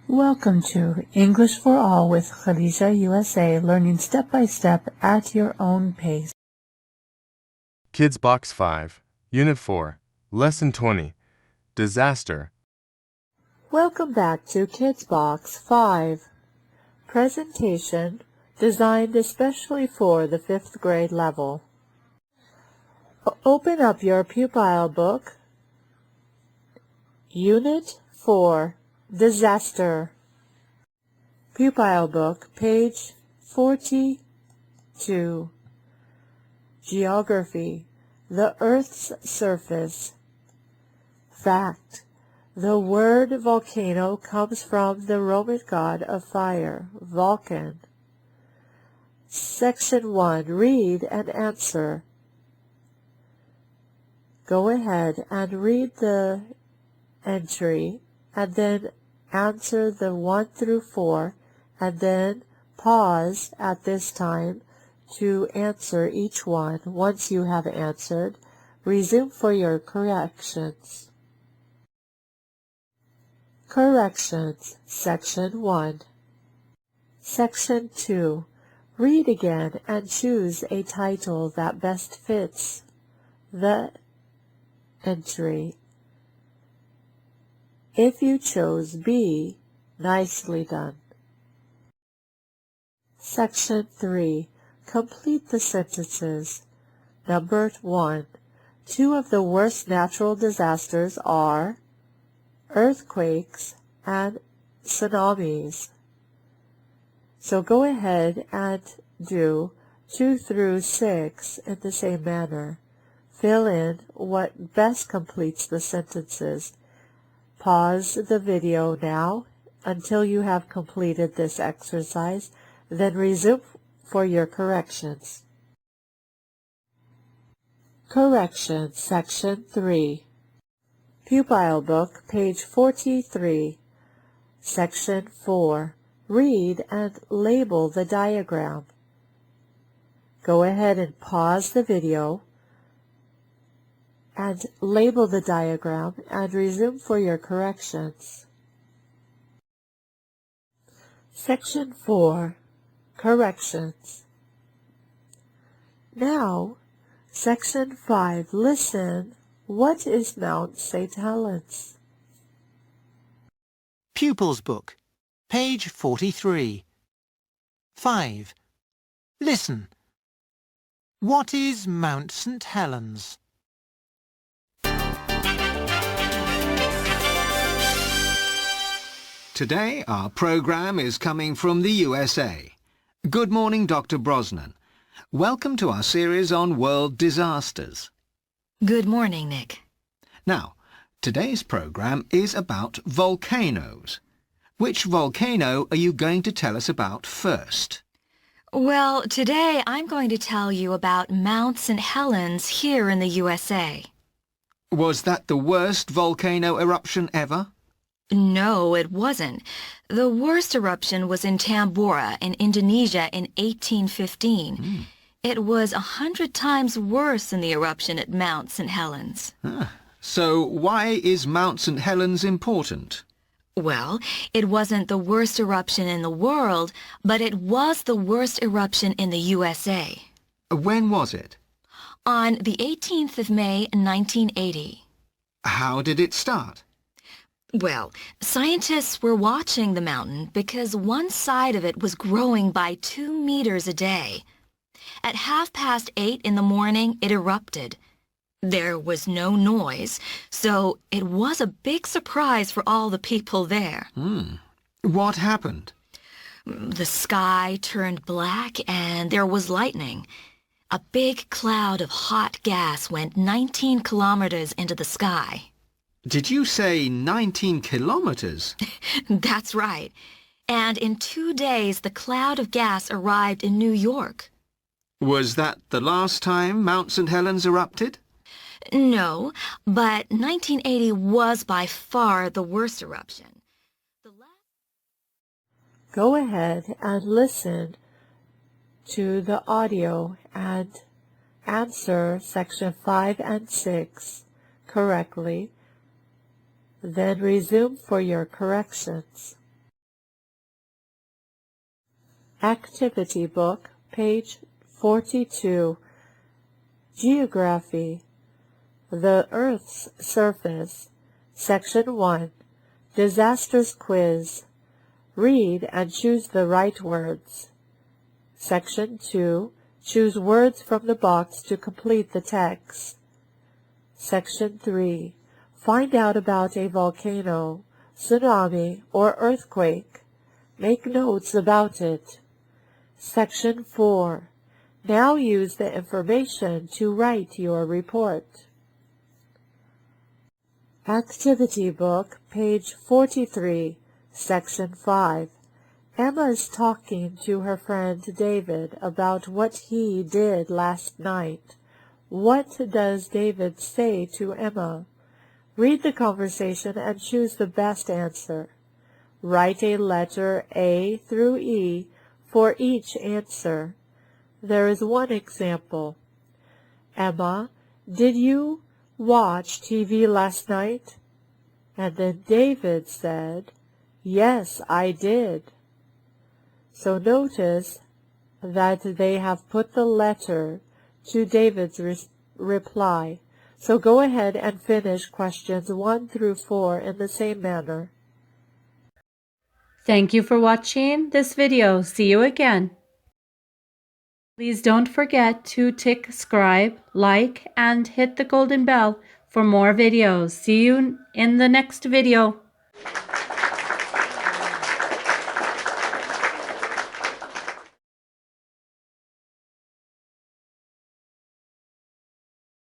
Welcome to English for All with Khadija USA, learning step by step at your own pace. Kids Box 5, Unit 4, Lesson 20, Disaster. Welcome back to Kids Box 5. Presentation designed especially for the 5th grade level. Open up your Pupil book, Unit 4, Disaster. Pupil book, page 42. Geography, the Earth's surface. Fact, the word volcano comes from the Roman god of fire, Vulcan. Section 1, read and answer. Go ahead and read the entry and then answer the 1 through 4 and then pause at this time to answer each one. Once you have answered, resume for your corrections. Corrections, Section 1. Section 2. Read again and choose a title that best fits the entry. If you chose B, nicely done. Section 3. Complete the sentences. Number 1. Two of the worst natural disasters are earthquakes and tsunamis. So go ahead and do 2 through 6 in the same manner. Fill in what best completes the sentences. Pause the video now until you have completed this exercise, then resume for your corrections. Corrections, Section 3. Pupil book, page 43. Section 4. Read and label the diagram. Go ahead and pause the video and label the diagram and resume for your corrections. Section 4. Corrections. Now, Section 5. Listen. What is Mount St. Helens? Pupil's book, page 43. 5. Listen. What is Mount St. Helens? Today our program is coming from the USA. Good morning, Dr. Brosnan. Welcome to our series on world disasters. Good morning, Nick. Now, today's program is about volcanoes. Which volcano are you going to tell us about first? Well, today I'm going to tell you about Mount St. Helens here in the USA. Was that the worst volcano eruption ever? No, it wasn't. The worst eruption was in Tambora in Indonesia in 1815. It was 100 times worse than the eruption at Mount St. Helens. So why is Mount St. Helens important? Well, it wasn't the worst eruption in the world, but it was the worst eruption in the USA. When was it? On the 18th of May, 1980. How did it start? Well, scientists were watching the mountain because one side of it was growing by 2 meters a day. At 8:30 in the morning, it erupted. There was no noise, so it was a big surprise for all the people there. What happened? The sky turned black and there was lightning. A big cloud of hot gas went 19 kilometers into the sky. Did you say 19 kilometers? That's right. And in 2 days, the cloud of gas arrived in New York. Was that the last time Mount St. Helens erupted? No, but 1980 was by far the worst eruption. Go ahead and listen to the audio and answer Section 5 and 6 correctly. Then resume for your corrections. Activity Book, page 42. Geography. The Earth's Surface. Section 1. Disasters Quiz. Read and choose the right words. Section 2. Choose words from the box to complete the text. Section 3. Find out about a volcano, tsunami, or earthquake. Make notes about it. Section 4. Now use the information to write your report. Activity Book, page 43, Section 5. Emma is talking to her friend David about what he did last night. What does David say to Emma? Read the conversation and choose the best answer. Write a letter A through E for each answer. There is one example. Emma, did you watch TV last night? And then David said, yes, I did. So notice that they have put the letter to David's reply. So go ahead and finish questions 1 through 4 in the same manner. Thank you for watching this video. See you again. Please don't forget to tick subscribe, like, and hit the golden bell for more videos. See you in the next video.